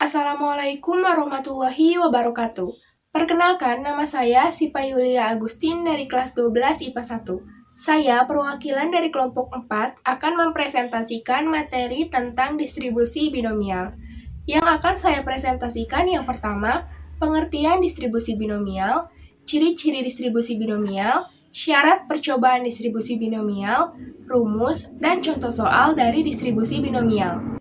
Assalamualaikum warahmatullahi wabarakatuh. Perkenalkan, nama saya Sipa Yulia Agustin dari kelas 12 IPA 1. Saya, perwakilan dari kelompok 4, akan mempresentasikan materi tentang distribusi binomial. Yang akan saya presentasikan yang pertama, pengertian distribusi binomial, ciri-ciri distribusi binomial, syarat percobaan distribusi binomial, rumus, dan contoh soal dari distribusi binomial.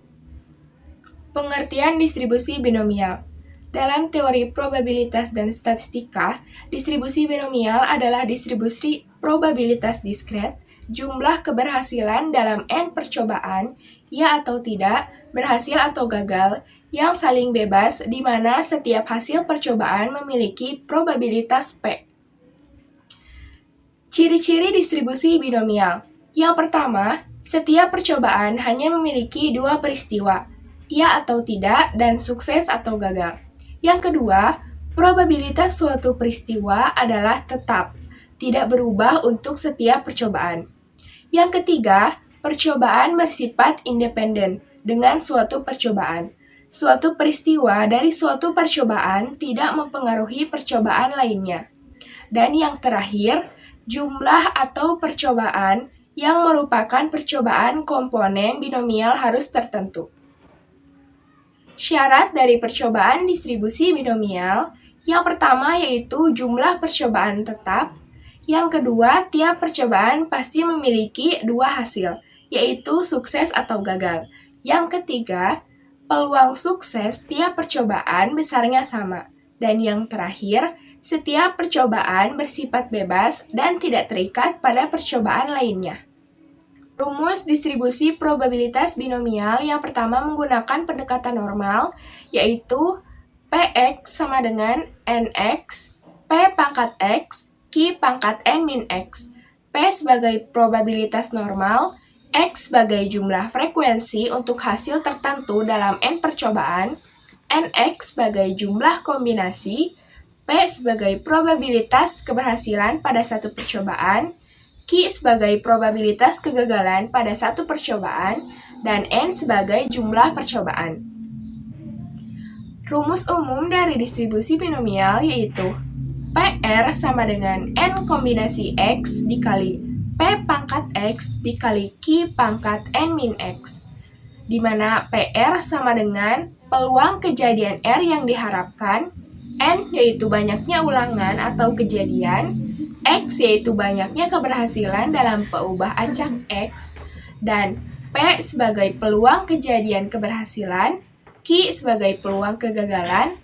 Pengertian distribusi binomial. Dalam teori probabilitas dan statistika, distribusi binomial adalah distribusi probabilitas diskret, jumlah keberhasilan dalam N percobaan, ya atau tidak, berhasil atau gagal, yang saling bebas di mana setiap hasil percobaan memiliki probabilitas P. Ciri-ciri distribusi binomial. Yang pertama, setiap percobaan hanya memiliki dua peristiwa, ya atau tidak, dan sukses atau gagal. Yang kedua, probabilitas suatu peristiwa adalah tetap, tidak berubah untuk setiap percobaan. Yang ketiga, percobaan bersifat independen dengan suatu percobaan. Suatu peristiwa dari suatu percobaan tidak mempengaruhi percobaan lainnya. Dan yang terakhir, jumlah atau percobaan yang merupakan percobaan komponen binomial harus tertentu. Syarat dari percobaan distribusi binomial, yang pertama yaitu jumlah percobaan tetap, yang kedua tiap percobaan pasti memiliki dua hasil, yaitu sukses atau gagal. Yang ketiga, peluang sukses tiap percobaan besarnya sama. Dan yang terakhir, setiap percobaan bersifat bebas dan tidak terikat pada percobaan lainnya. Rumus distribusi probabilitas binomial yang pertama menggunakan pendekatan normal, yaitu Px sama dengan Nx, P pangkat X, Q pangkat N min X. P sebagai probabilitas normal, X sebagai jumlah frekuensi untuk hasil tertentu dalam N percobaan, Nx sebagai jumlah kombinasi, P sebagai probabilitas keberhasilan pada satu percobaan, Q sebagai probabilitas kegagalan pada satu percobaan, dan N sebagai jumlah percobaan. Rumus umum dari distribusi binomial yaitu PR sama dengan N kombinasi X dikali P pangkat X dikali Q pangkat N min X, di mana PR sama dengan peluang kejadian R yang diharapkan, N yaitu banyaknya ulangan atau kejadian, X yaitu banyaknya keberhasilan dalam peubah acak X, dan P sebagai peluang kejadian keberhasilan, Q sebagai peluang kegagalan.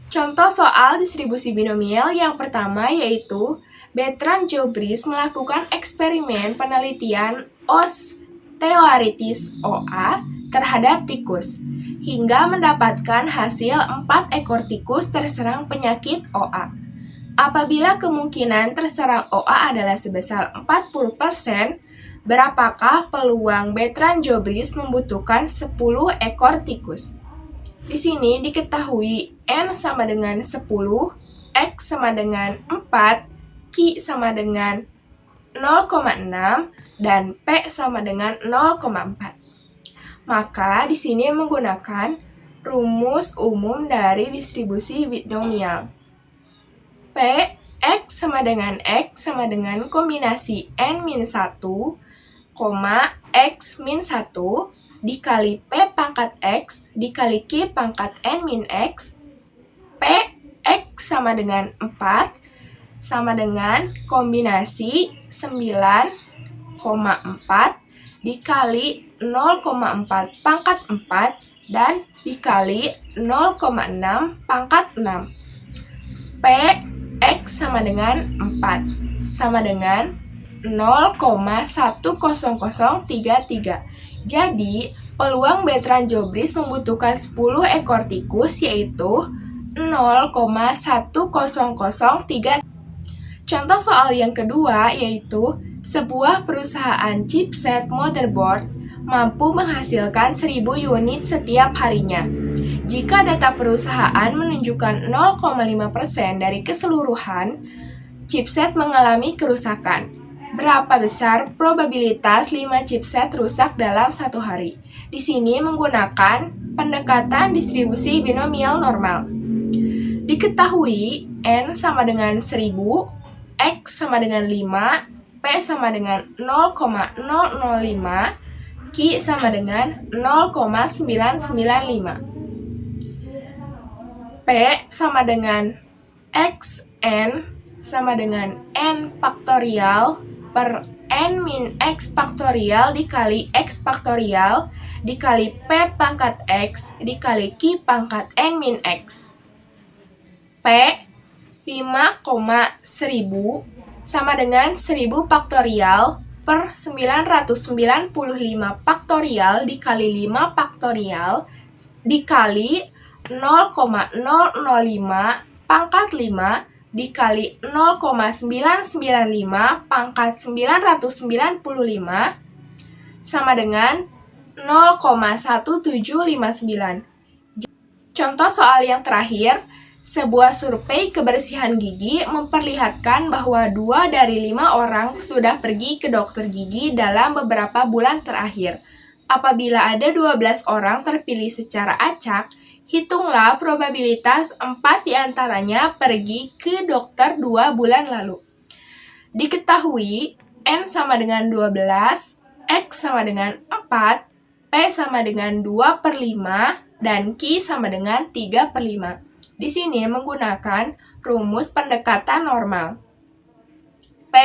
Contoh soal distribusi binomial yang pertama yaitu Bertrand Joubris melakukan eksperimen penelitian osteoarthritis OA terhadap tikus, hingga mendapatkan hasil 4 ekor tikus terserang penyakit OA. Apabila kemungkinan terserang OA adalah sebesar 40%, berapakah peluang Bertrand Joubris membutuhkan 10 ekor tikus? Di sini diketahui N sama dengan 10, X sama dengan 4, Q sama dengan 0,6, dan P sama dengan 0,4. Maka di sini menggunakan rumus umum dari distribusi binomial. P, X sama dengan kombinasi N-1, X min 1, dikali P pangkat X, dikali Q pangkat N min X, P, X sama dengan 4, sama dengan kombinasi 9,4, dikali 0,4 pangkat 4, dan dikali 0,6 pangkat 6. P, X sama dengan 4, sama dengan 0,10033. Jadi, peluang Bertrand Joubris membutuhkan 10 ekor tikus yaitu 0,10033. Contoh soal yang kedua yaitu sebuah perusahaan chipset motherboard mampu menghasilkan 1000 unit setiap harinya. Jika data perusahaan menunjukkan 0,5% dari keseluruhan, chipset mengalami kerusakan. Berapa besar probabilitas 5 chipset rusak dalam satu hari? Di sini menggunakan pendekatan distribusi binomial normal. Diketahui N sama dengan 1000, X sama dengan 5, P sama dengan 0,005, Q sama dengan 0,995. P sama dengan XN sama dengan N faktorial per N min X faktorial dikali X faktorial dikali P pangkat X dikali Q pangkat N min X. P 5,1000 sama dengan 1000 faktorial per 995 faktorial dikali 5 faktorial dikali 0,005 pangkat 5 dikali 0,995 pangkat 995 sama dengan 0,1759. Contoh soal yang terakhir, sebuah survei kebersihan gigi memperlihatkan bahwa 2 dari 5 orang sudah pergi ke dokter gigi dalam beberapa bulan terakhir. Apabila ada 12 orang terpilih secara acak, hitunglah probabilitas 4 diantaranya pergi ke dokter 2 bulan lalu. Diketahui N sama dengan 12, X sama dengan 4, P sama dengan 2/5, dan Q sama dengan 3/5. Di sini menggunakan rumus pendekatan normal. P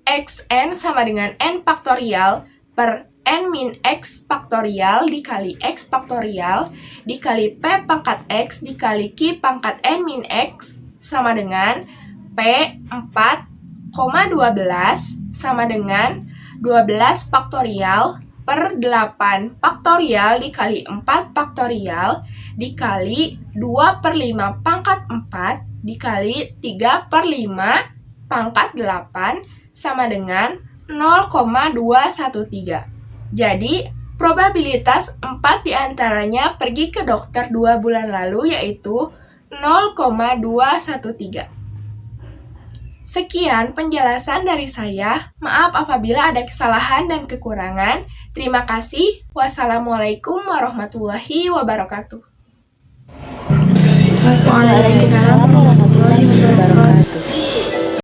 XN sama dengan N faktorial per N min X faktorial dikali X faktorial dikali P pangkat X dikali Q pangkat N min X sama dengan P 4,12 sama dengan 12 faktorial per 8 faktorial dikali 4 faktorial dikali 2/5 pangkat 4 dikali 3/5 pangkat 8 sama dengan 0,213. Jadi, probabilitas 4 diantaranya pergi ke dokter 2 bulan lalu yaitu 0,213. Sekian penjelasan dari saya. Maaf apabila ada kesalahan dan kekurangan. Terima kasih. Wassalamualaikum warahmatullahi wabarakatuh. Waalaikumsalam warahmatullahi wabarakatuh.